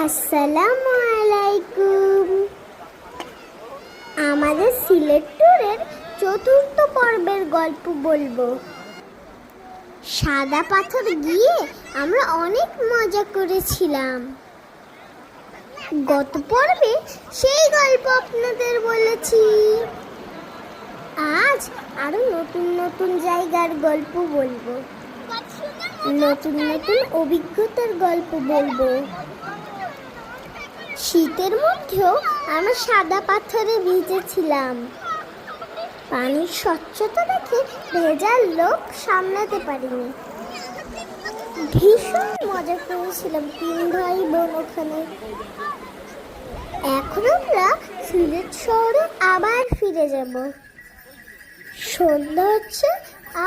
আসসালামু আলাইকুম। আমাদের সিলেট ট্যুরের চতুর্থ পর্বের গল্প বলবো। সাদা পাথর গিয়ে আমরা অনেক মজা করেছিলাম। গত পর্বে সেই গল্প আপনাদের বলেছি। আজ আরো নতুন নতুন জায়গার গল্প বলবো, নতুন নতুন অভিজ্ঞতার গল্প বলবো। শীতের মধ্যেও আমরা সাদা পাথরে ভিজেছিলাম। পানির স্বচ্ছতা দেখে ভেজার লোক সামলাতে পারিনি। ভীষণ মজা করেছিলাম 3 ভাই বোন ওখানে। এখন আমরা সিলেট শহরে আবার ফিরে যাব। সন্ধ্যা হচ্ছে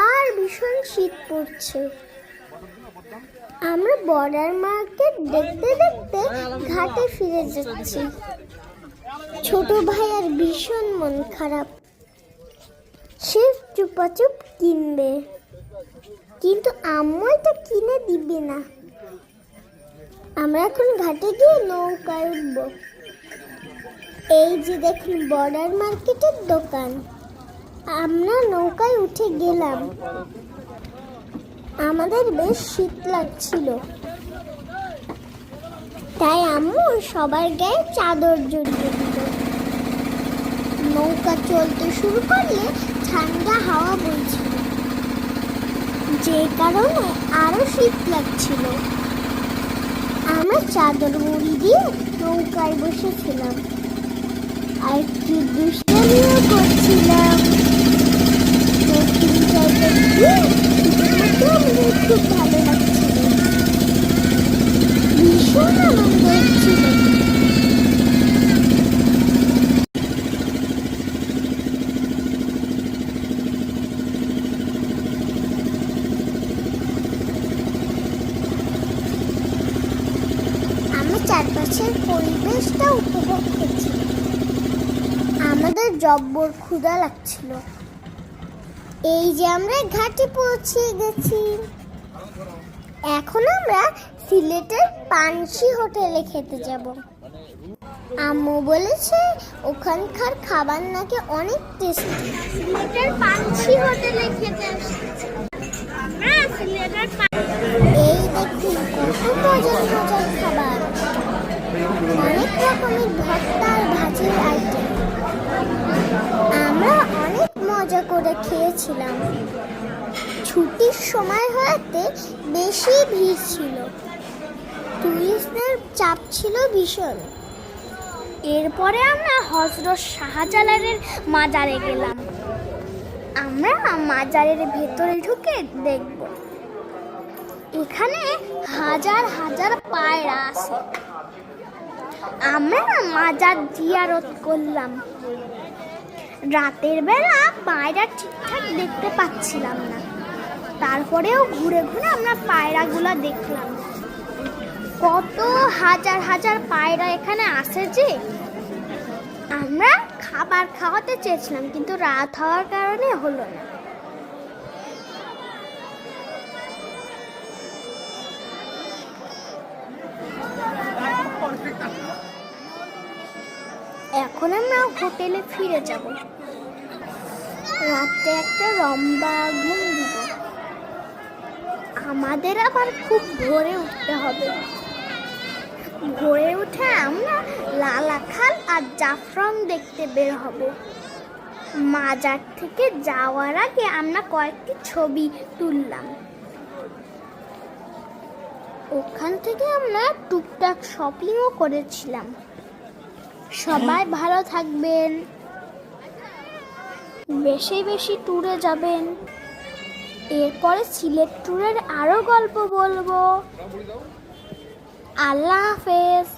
আর ভীষণ শীত পড়ছে। আমরা বর্ডার মার্কেট দেখতে দেখতে ঘাটে ফিরে যাচ্ছি। ছোট ভাইয়ার ভীষণ মন খারাপ। সে চুপাচুপ কিনবে, কিন্তু আম্মু এটা কিনে দিবে না। আমরা এখন ঘাটে গিয়ে নৌকায় উঠবো। এই যে দেখুন বর্ডার মার্কেটের দোকান। আমরা নৌকায় উঠে গেলাম। আমাদের বেশ শীত লাগছিল, তাই আম্মু সবার গায়ে চাদর জড়িয়ে দিল। নৌকা চলতে শুরু করলে ঠান্ডা হাওয়া বইছিল, যে কারণে আরো শীত লাগছিল। আমরা চাদর মুড়ি দিয়ে নৌকায় বসেছিলাম আর কি দুষ্টামিও করছিলাম। খুব ভালো লাগছিল, ভীষণ আনন্দ হচ্ছিল। আমরা চারপাশের পরিবেশটা উপভোগ করছি। আমাদের জব্বর ক্ষুধা লাগছিল। এই যে আমরা ঘাটে পৌঁছে গেছি। এখন আমরা সিলেটের পানসি হোটেলে খেতে যাব। আম্মু বলেছে ওখানকার খাবার নাকি অনেক টেস্টি। সিলেটের পানসি হোটেলে খেতে এসেছি আমরা। সিলেটের এই দেখুন কত মজার মজার খাবার, অনেক রকমের ভর্তা আর ভাজির আইটেম। আমরা অনেক মজা করে খেয়েছিলাম। ছুটির সময় হওয়াতে বেশি ভিড় ছিল, টুরিস্টদের চাপ ছিল ভীষণ। এরপরে আমরা হযরত শাহজালালের মাজারে গেলাম। আমরা মাজারের ভেতরে ঢুকে দেখব। এখানে হাজার হাজার পায়রা আছে। আমরা মাজার জিয়ারত করলাম। রাতের বেলা পায়রা ঠিকঠাক দেখতে পাচ্ছিলাম না, তারপরেও ঘুরে ঘুরে আমরা পায়রাগুলো দেখলাম। কত হাজার হাজার পায়রা এখানে আসে যে। আমরা খাবার খাওয়াতে চেয়েছিলাম, কিন্তু রাত হওয়ার কারণে হলো না। এখন আমরা হোটেলে ফিরে যাব। রাতে একটা লম্বা ঘুম দিব। আমাদের আবার খুব ভোরে উঠতে হবে। ভোরে উঠে আমরা লালাখাল আর জাফলং দেখতে বের হব। মাজার থেকে যাওয়ার আগে আমরা কয়েকটি ছবি তুললাম। ওখান থেকে আমরা টুকটাক শপিংও করেছিলাম। সবাই ভালো থাকবেন, বেশি বেশি ট্যুরে যাবেন। এরপরে সিলেট ট্যুরের আরো গল্প বলবো। আল্লাহ হাফেজ।